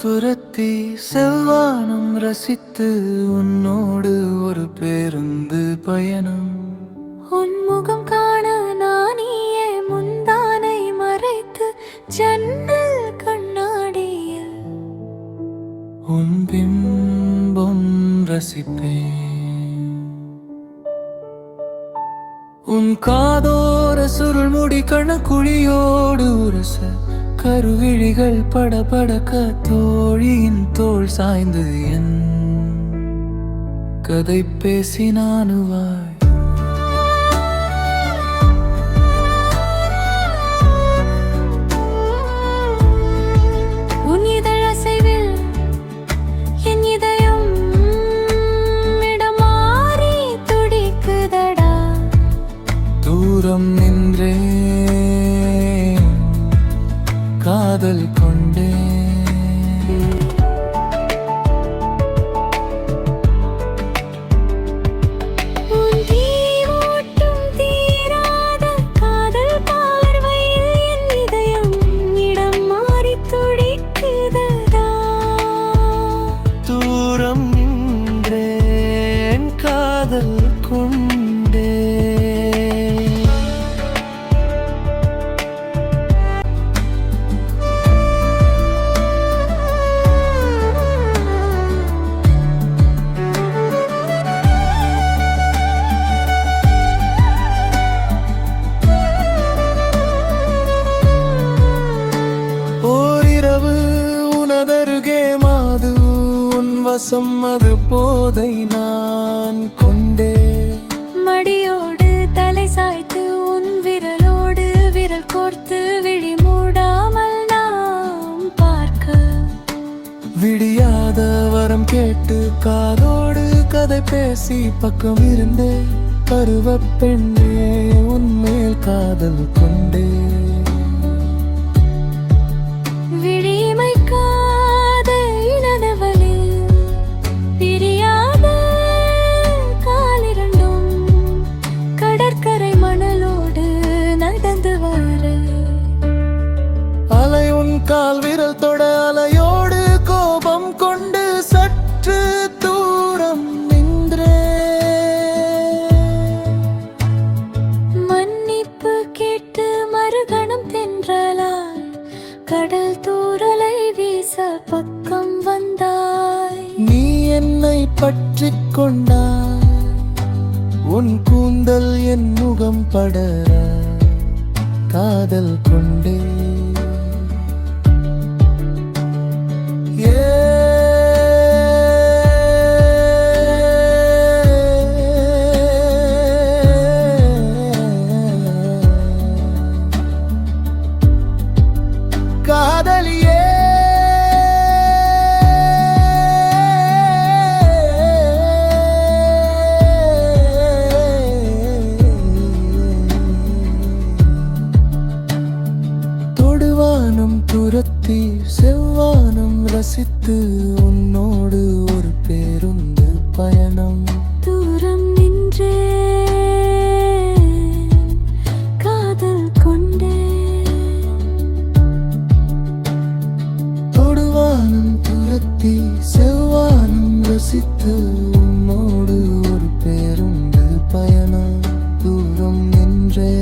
துரத்தி செவ்வானம் ரசித்து உன்னோடு ஒரு பேருந்து பயணம். உன் முகம் காண நானியே முந்தானை மறைத்து ஜன்னல் கண்ணாடியில் உன் பிம்பம் ரசிப்பேன். உன் காதோர சுருள் முடி கணக்குழியோடு உரச கருவிழிகள் படபடக்க தோழியின் தோள் சாய்ந்து என் கதை பேசினானுவாய். உன் இதழசைவில் என் இதயம் இடமாறி துடிக்குதடா. தூரம் நின்றே காதல் கொண்டே உன் தீமூட்டும் தீராத காதல் பார்வையில் என் இதயம் இடம் மாறி துடிக்குதடா. தூரம் நின்றேன் காதல் கொண்டே. ஓரிரவு உனதருகே மாது உன் வசம் அது போதை நான் கொண்டே. மடியோடு தலை சாய்த்து உன் விரலோடு விரல் கோர்த்து விழி மூடாமல் நாம் பார்க்க விடியாத வரம் கேட்டு காதோடு கதை பேசி பக்கம் இருந்தே பருவப் பெண்ணே உன்மேல் காதல் கொண்டே. விழிமைக்காத இளநவலில் பிரியாத காலிரண்டும் கடற்கரை மணலோடு நடந்து வர அலை உன் கால் விரல் தொட அலையோடு கோபம் கொண்டு சற்று தூரம் நின்றே. மன்னிப்பு கேட்டு மறுகணம் தென்றலாய் கடல் தூறலை வீச பக்கம் வந்தாய். நீ என்னை பற்றிக் கொண்டாய் உன் கூந்தல் என் முகம் படர காதல் கொண்டே. காதலியே தொடுவானம் துரத்தி செவ்வானம் ரசித்து உன்னோடு ஒரு பேருந்து பயணம். தூரம் நின்றே காதல் கொண்டே. தொடுவானம் துரத்தி செவ்வானம் ரசித்து உன்னோடு ஒரு பேருந்து பயணம். தூரம் நின்றே